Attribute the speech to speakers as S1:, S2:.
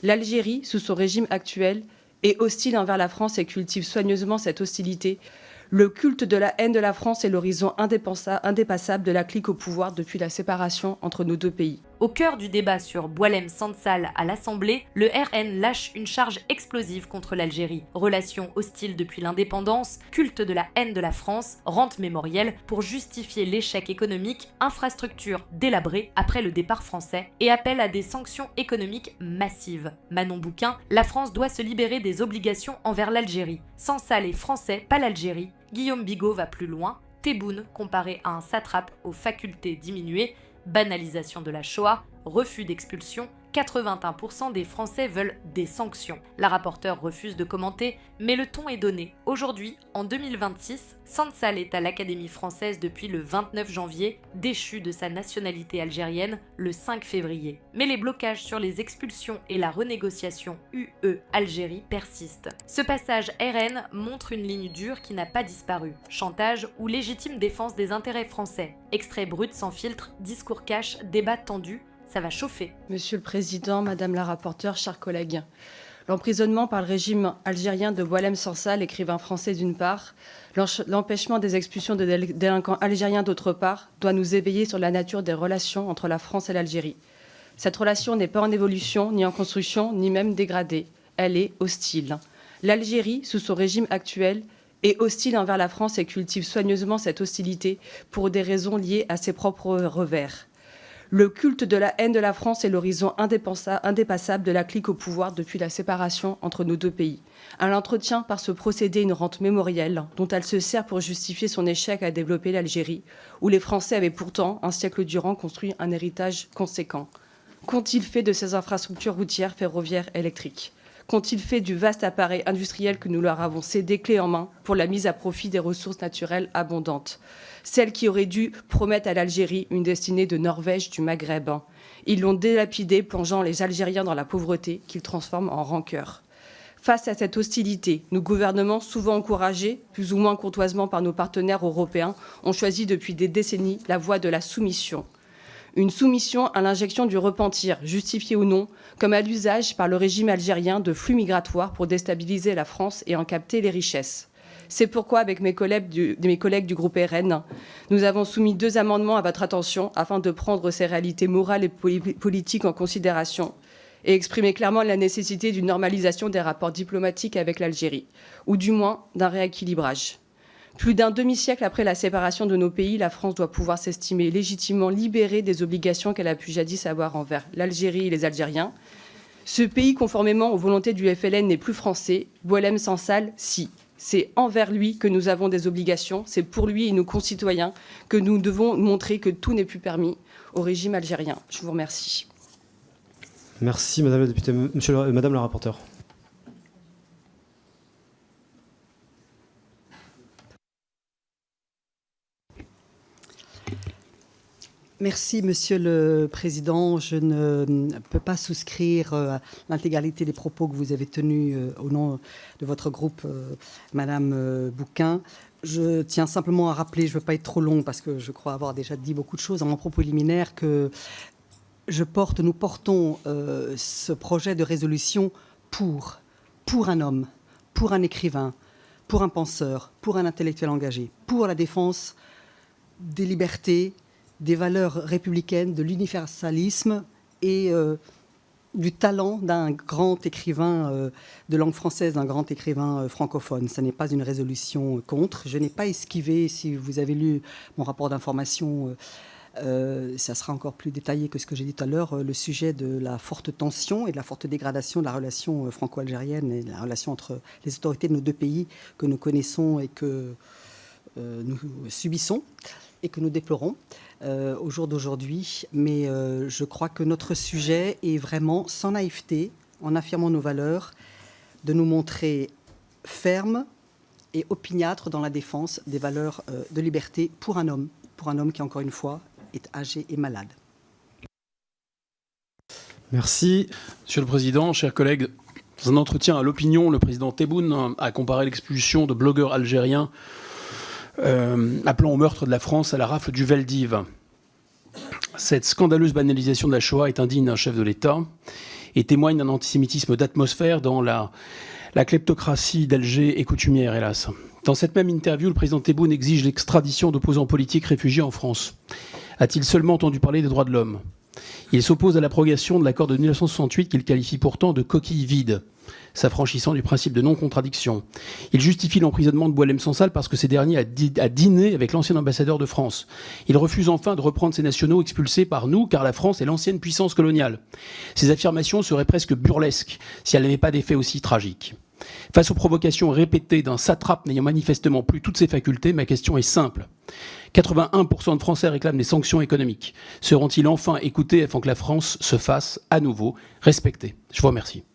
S1: L'Algérie, sous son régime actuel, est hostile envers la France et cultive soigneusement cette hostilité. Le culte de la haine de la France est l'horizon indépassable de la clique au pouvoir depuis la séparation entre nos deux pays.
S2: Au cœur du débat sur Boualem Sansal à l'Assemblée, le RN lâche une charge explosive contre l'Algérie. Relations hostiles depuis l'indépendance, culte de la haine de la France, rente mémorielle pour justifier l'échec économique, infrastructures délabrées après le départ français et appel à des sanctions économiques massives. Manon Bouquin, la France doit se libérer des obligations envers l'Algérie. Sansal est français, pas l'Algérie. Guillaume Bigot va plus loin. Tebboune comparé à un satrape aux facultés diminuées. Banalisation de la Shoah, refus d'expulsion, 81% des Français veulent des sanctions. La rapporteure refuse de commenter, mais le ton est donné. Aujourd'hui, en 2026, Sansal est à l'Académie française depuis le 29 janvier, déchu de sa nationalité algérienne le 5 février. Mais les blocages sur les expulsions et la renégociation UE-Algérie persistent. Ce passage RN montre une ligne dure qui n'a pas disparu. Chantage ou légitime défense des intérêts français. Extrait brut sans filtre, discours cash, débat tendu. Ça va chauffer.
S1: Monsieur le Président, Madame la rapporteure, chers collègues, l'emprisonnement par le régime algérien de Boualem Sansal, écrivain français d'une part, l'empêchement des expulsions de délinquants algériens d'autre part, doit nous éveiller sur la nature des relations entre la France et l'Algérie. Cette relation n'est pas en évolution, ni en construction, ni même dégradée. Elle est hostile. L'Algérie, sous son régime actuel, est hostile envers la France et cultive soigneusement cette hostilité pour des raisons liées à ses propres revers. Le culte de la haine de la France est l'horizon indépassable de la clique au pouvoir depuis la séparation entre nos deux pays. Elle entretient par ce procédé une rente mémorielle dont elle se sert pour justifier son échec à développer l'Algérie, où les Français avaient pourtant, un siècle durant, construit un héritage conséquent. Qu'ont-ils fait de ces infrastructures routières, ferroviaires, électriques ? Qu'ont-ils fait du vaste appareil industriel que nous leur avons cédé clé en main pour la mise à profit des ressources naturelles abondantes ? Celles qui auraient dû promettre à l'Algérie une destinée de Norvège du Maghreb. Ils l'ont délapidé, plongeant les Algériens dans la pauvreté qu'ils transforment en rancœur. Face à cette hostilité, nos gouvernements, souvent encouragés, plus ou moins courtoisement par nos partenaires européens, ont choisi depuis des décennies la voie de la soumission. Une soumission à l'injection du repentir, justifiée ou non, comme à l'usage par le régime algérien de flux migratoires pour déstabiliser la France et en capter les richesses. C'est pourquoi, avec mes collègues du groupe RN, nous avons soumis 2 amendements à votre attention afin de prendre ces réalités morales et politiques en considération et exprimer clairement la nécessité d'une normalisation des rapports diplomatiques avec l'Algérie, ou du moins d'un rééquilibrage. Plus d'un demi-siècle après la séparation de nos pays, la France doit pouvoir s'estimer légitimement libérée des obligations qu'elle a pu jadis avoir envers l'Algérie et les Algériens. Ce pays, conformément aux volontés du FLN, n'est plus français. Boualem Sansal, si. C'est envers lui que nous avons des obligations. C'est pour lui et nos concitoyens que nous devons montrer que tout n'est plus permis au régime algérien. Je vous remercie.
S3: Merci, Madame la députée. Madame la rapporteure.
S4: Merci, Monsieur le Président. Je ne peux pas souscrire à l'intégralité des propos que vous avez tenus au nom de votre groupe, Madame Bouquin. Je tiens simplement à rappeler, je ne veux pas être trop long parce que je crois avoir déjà dit beaucoup de choses dans mon propos liminaire, que nous portons ce projet de résolution pour un homme, pour un écrivain, pour un penseur, pour un intellectuel engagé, pour la défense des libertés, des valeurs républicaines, de l'universalisme et du talent d'un grand écrivain de langue française, d'un grand écrivain francophone. Ce n'est pas une résolution contre. Je n'ai pas esquivé, si vous avez lu mon rapport d'information, ça sera encore plus détaillé que ce que j'ai dit tout à l'heure, le sujet de la forte tension et de la forte dégradation de la relation franco-algérienne et de la relation entre les autorités de nos deux pays que nous connaissons et que nous subissons et que nous déplorons au jour d'aujourd'hui. Mais je crois que notre sujet est vraiment, sans naïveté, en affirmant nos valeurs, de nous montrer fermes et opiniâtres dans la défense des valeurs de liberté pour un homme qui, encore une fois, est âgé et malade.
S3: Merci.
S5: Monsieur le Président, chers collègues, dans un entretien à l'opinion, le président Tebboune a comparé l'expulsion de blogueurs algériens appelant au meurtre de la France à la rafle du Veldiv. Cette scandaleuse banalisation de la Shoah est indigne d'un chef de l'État et témoigne d'un antisémitisme d'atmosphère dans la kleptocratie d'Alger est coutumière, hélas. Dans cette même interview, le président Tebboune exige l'extradition d'opposants politiques réfugiés en France. A-t-il seulement entendu parler des droits de l'homme ? Il s'oppose à l'abrogation de l'accord de 1968 qu'il qualifie pourtant de coquille vide, s'affranchissant du principe de non-contradiction. Il justifie l'emprisonnement de Boualem Sansal parce que ces derniers a dîné avec l'ancien ambassadeur de France. Il refuse enfin de reprendre ces nationaux expulsés par nous, car la France est l'ancienne puissance coloniale. Ces affirmations seraient presque burlesques si elles n'avaient pas d'effet aussi tragiques. Face aux provocations répétées d'un satrape n'ayant manifestement plus toutes ses facultés, ma question est simple. 81% de Français réclament des sanctions économiques. Seront-ils enfin écoutés afin que la France se fasse à nouveau respecter ? Je vous remercie.